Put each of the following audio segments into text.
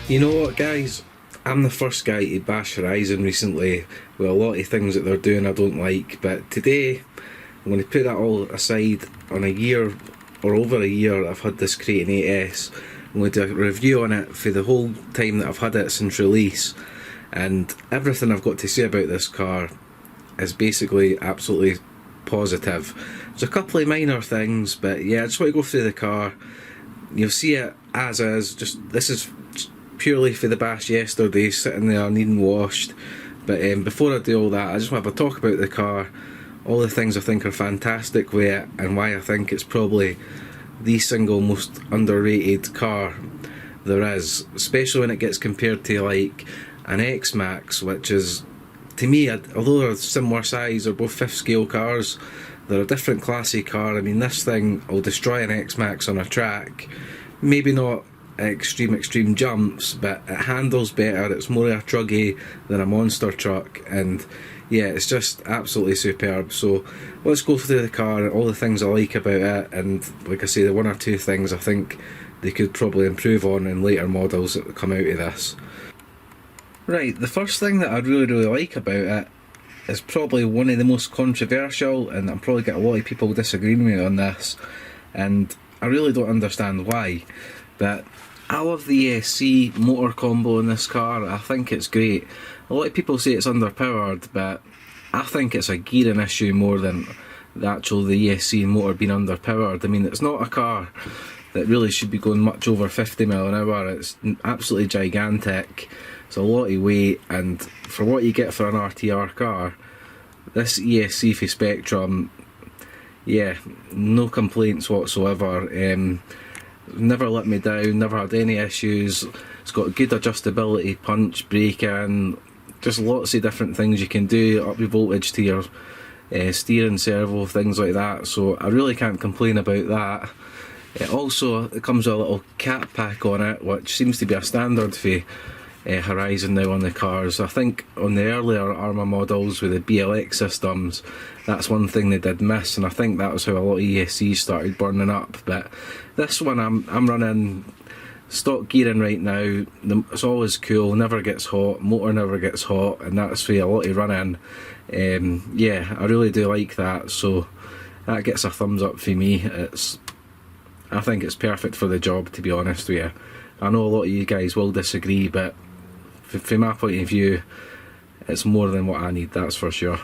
You know what, guys? I'm the first guy to bash Horizon recently with a lot of things that they're doing I don't like, but today I'm going to put that all aside. On a year or over a year I've had this KRATON 8S. I'm going to do a review on it for the whole time that I've had it since release, and everything I've got to say about this car is basically absolutely positive. There's a couple of minor things, but yeah, I just want to go through the car. You'll see it as is. This is purely for the bash yesterday, sitting there needing washed. But before I do all that, I just want to have a talk about the car, all the things I think are fantastic with it, and why I think it's probably the single most underrated car there is, especially when it gets compared to like an xmaxx, which is, to me, although they're similar size, they're both fifth scale cars, they're a different classy car. I mean, this thing will destroy an xmaxx on a track. Maybe not extreme jumps, but it handles better, it's more of a truggy than a monster truck, and yeah, it's just absolutely superb. So let's go through the car and all the things I like about it, and like I say, the one or two things I think they could probably improve on in later models that come out of this. Right, the first thing that I really like about it is probably one of the most controversial, and I'm probably getting a lot of people disagreeing with me on this, and I really don't understand why, but I love the ESC motor combo in this car. I think it's great. A lot of people say it's underpowered, but I think it's a gearing issue more than the ESC motor being underpowered. I mean, it's not a car that really should be going much over 50 mile an hour. It's absolutely gigantic. It's a lot of weight, and for what you get for an RTR car, this ESC for Spectrum, yeah, no complaints whatsoever. Never let me down, never had any issues. It's got good adjustability, punch, braking, just lots of different things you can do, up your voltage to your steering servo, things like that, so I really can't complain about that. It comes with a little cat pack on it, which seems to be a standard for Horizon now on the cars. I think on the earlier Arma models with the BLX systems, that's one thing they did miss, and I think that was how a lot of ESCs started burning up. But this one, I'm running stock gearing right now. It's always cool, never gets hot, motor never gets hot, and that's for a lot of running. Yeah, I really do like that, so that gets a thumbs up for me. I think it's perfect for the job, to be honest with you. I know a lot of you guys will disagree, but from my point of view, it's more than what I need, that's for sure.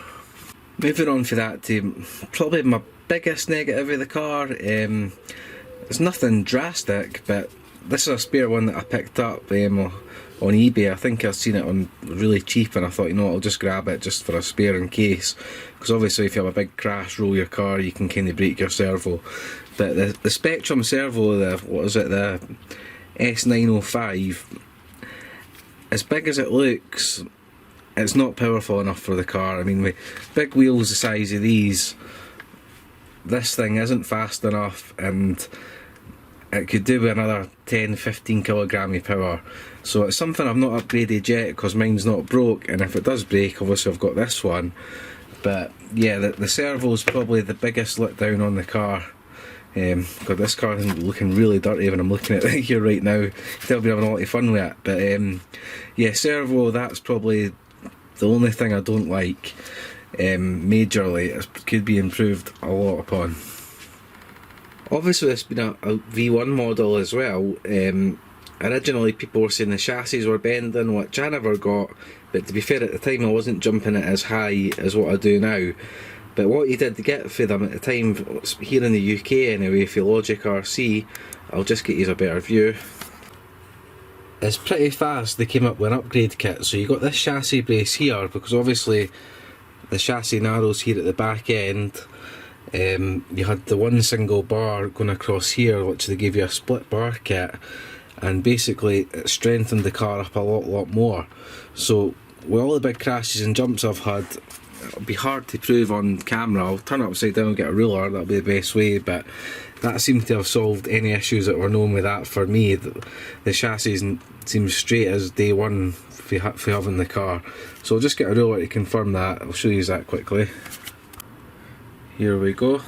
Moving on for that to probably my biggest negative of the car. It's nothing drastic, but this is a spare one that I picked up on eBay. I think I've seen it on really cheap, and I thought, you know what, I'll just grab it just for a spare in case, because obviously if you have a big crash, roll your car, you can kind of break your servo. But the Spectrum servo, the S905, as big as it looks, it's not powerful enough for the car. I mean, with big wheels the size of these, this thing isn't fast enough, and it could do with another 10-15 kilogram of power. So it's something I've not upgraded yet, because mine's not broke, and if it does break, obviously I've got this one. But yeah, the servo's probably the biggest letdown on the car. God, this car is looking really dirty when I'm looking at it here right now. I'll be having a lot of fun with it. But yeah, servo, that's probably the only thing I don't like majorly. It could be improved a lot upon. Obviously it's been a V1 model as well. Originally people were saying the chassis were bending, which I never got, but to be fair, at the time I wasn't jumping it as high as what I do now. But what you did get for them at the time, here in the UK anyway, for Logic RC, I'll just get you a better view. It's pretty fast. They came up with an upgrade kit, so you got this chassis brace here, because obviously the chassis narrows here at the back end. You had the one single bar going across here, which they gave you a split bar kit, and basically it strengthened the car up a lot more. So with all the big crashes and jumps I've had, it'll be hard to prove on camera. I'll turn it upside down and get a ruler, that'll be the best way, but that seems to have solved any issues that were known with that for me. The chassis seems straight as day one for having the car. So I'll just get a ruler to confirm that. I'll show you that quickly. Here we go.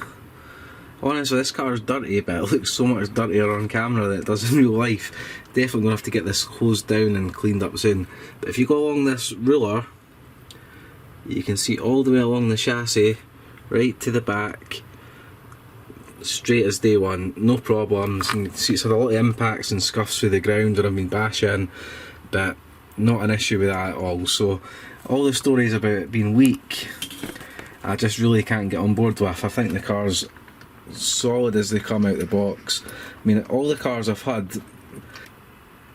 Honestly, this car is dirty, but it looks so much dirtier on camera than it does in real life. Definitely going to have to get this hosed down and cleaned up soon. But if you go along this ruler, you can see all the way along the chassis, right to the back, straight as day one, no problems. And you can see it's had a lot of impacts and scuffs through the ground where I've been bashing, but not an issue with that at all. So all the stories about it being weak, I just really can't get on board with. I think the car's solid as they come out the box. I mean, all the cars I've had,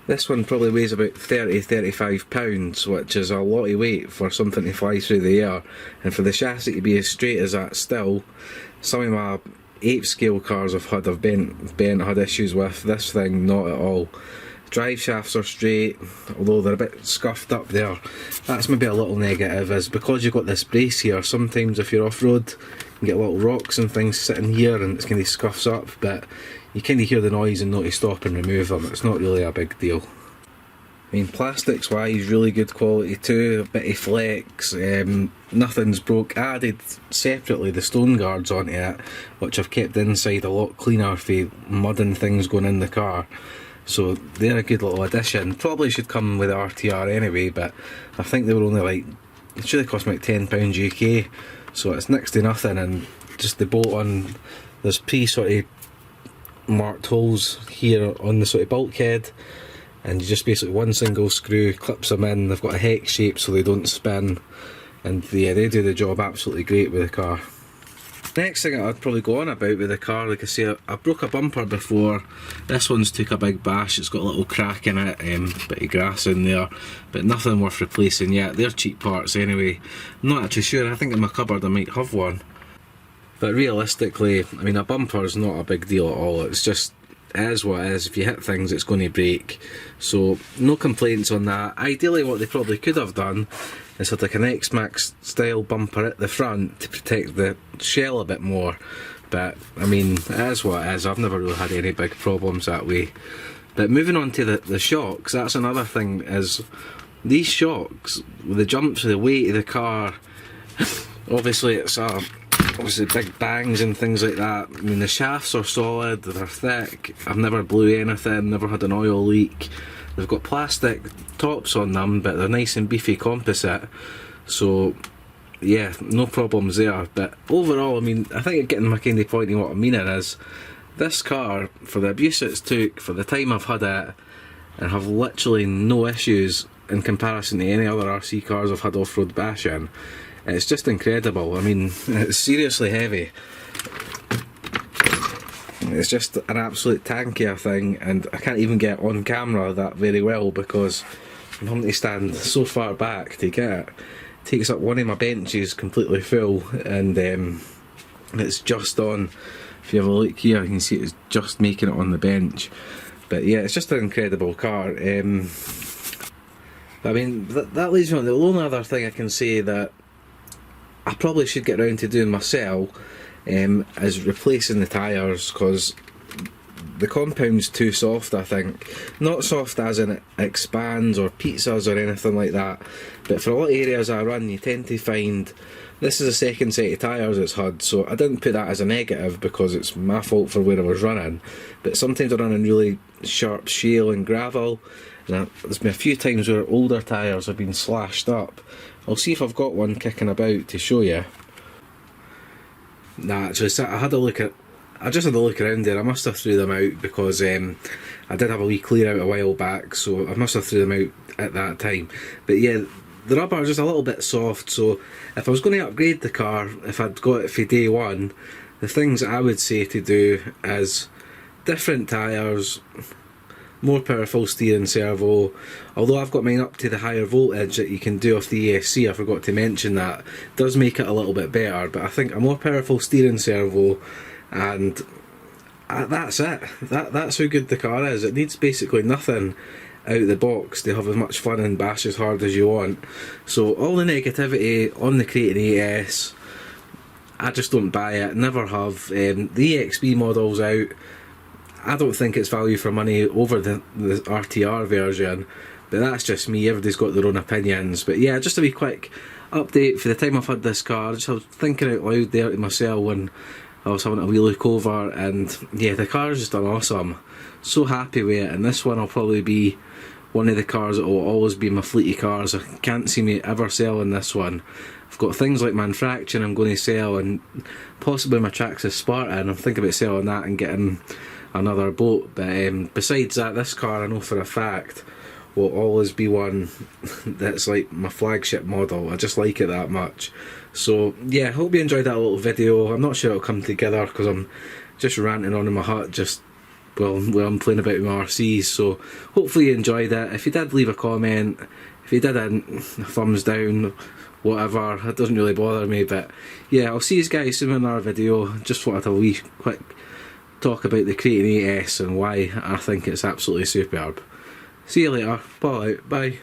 this one probably weighs about 30-35 pounds, which is a lot of weight for something to fly through the air, and for the chassis to be as straight as that still. Some of my 8 scale cars I've had, I've had issues with. This thing, not at all. Drive shafts are straight, although they're a bit scuffed up there. That's maybe a little negative, is because you've got this brace here, sometimes if you're off-road, you can get little rocks and things sitting here and it's kind of scuffs up, but you kind of hear the noise and know to stop and remove them. It's not really a big deal. I mean, plastics wise, really good quality too, a bit of flex, nothing's broke. I added separately the stone guards onto it, which I've kept inside a lot cleaner for mud and things going in the car. So they're a good little addition. Probably should come with the RTR anyway, but I think they were only like, it should have cost me like £10 UK, so it's next to nothing. And just the bolt on, there's sort of marked holes here on the sort of bulkhead, and you just basically one single screw clips them in. They've got a hex shape so they don't spin, and yeah, they do the job absolutely great with the car. Next thing I'd probably go on about with the car, like I say, I broke a bumper before. This one's took a big bash, it's got a little crack in it, bit of grass in there, but nothing worth replacing yet. They're cheap parts anyway. I'm not actually sure, I think in my cupboard I might have one. But realistically, I mean, a bumper's not a big deal at all. It's just, it is what it is. If you hit things, it's going to break. So no complaints on that. Ideally what they probably could have done is had like an xmaxx style bumper at the front to protect the shell a bit more. But I mean, it is what it is. I've never really had any big problems that way. But moving on to the shocks, that's another thing, is these shocks, with the jumps, the weight of the car, obviously it's obviously big bangs and things like that. I mean, the shafts are solid, they're thick, I've never blew anything, never had an oil leak. They've got plastic tops on them, but they're nice and beefy composite, so yeah, no problems there. But overall, I mean, I think I'm getting my kind of point in what I'm meaning is, this car, for the abuse it's took, for the time I've had it, and have literally no issues in comparison to any other RC cars I've had off-road bashing, it's just incredible. I mean, it's seriously heavy. It's just an absolute tankier thing, and I can't even get on camera that very well because I'm having to stand so far back to get it. It takes up one of my benches completely full, and it's just on. If you have a look here, you can see it's just making it on the bench. But yeah, it's just an incredible car. I mean, that leads me on. The only other thing I can say that I probably should get around to doing myself is replacing the tyres, because the compound's too soft, I think. Not soft as in it expands or pizzas or anything like that, but for a lot of areas I run, you tend to find, this is the second set of tyres it's had, so I didn't put that as a negative because it's my fault for where I was running, but sometimes I run in really sharp shale and gravel, and there's been a few times where older tyres have been slashed up. I'll see if I've got one kicking about to show you. Nah, actually, I just had a look around there. I must have threw them out because I did have a wee clear out a while back, so I must have threw them out at that time. But yeah, the rubber is just a little bit soft, so if I was going to upgrade the car, if I'd got it for day one, the things I would say to do is different tyres, more powerful steering servo, although I've got mine up to the higher voltage that you can do off the ESC, I forgot to mention that. It does make it a little bit better, but I think a more powerful steering servo, and that's it. That's how good the car is. It needs basically nothing out of the box to have as much fun and bash as hard as you want. So all the negativity on the KRATON 8S, I just don't buy it, never have. The EXB model's out. I don't think it's value for money over the RTR version, but that's just me. Everybody's got their own opinions. But yeah, just a wee quick update for the time I've had this car. I was thinking out loud there to myself when I was having a wee look over, and yeah, the car's just done awesome. So happy with it, and this one will probably be one of the cars that will always be my fleety cars. I can't see me ever selling this one. I've got things like my Infraction I'm going to sell, and possibly my Traxxas Spartan. I'm thinking about selling that and getting another boat. But besides that, this car I know for a fact will always be one that's like my flagship model. I just like it that much. So yeah, I hope you enjoyed that little video. I'm not sure it'll come together because I'm just ranting on in my hut just well I'm playing about with my RCs. So hopefully you enjoyed it. If you did, leave a comment. If you didn't, a thumbs down, whatever. It doesn't really bother me. But yeah, I'll see you guys soon in another video. Just wanted a wee quick talk about the KRATON 8S and why I think it's absolutely superb. See you later. Bye out. Bye.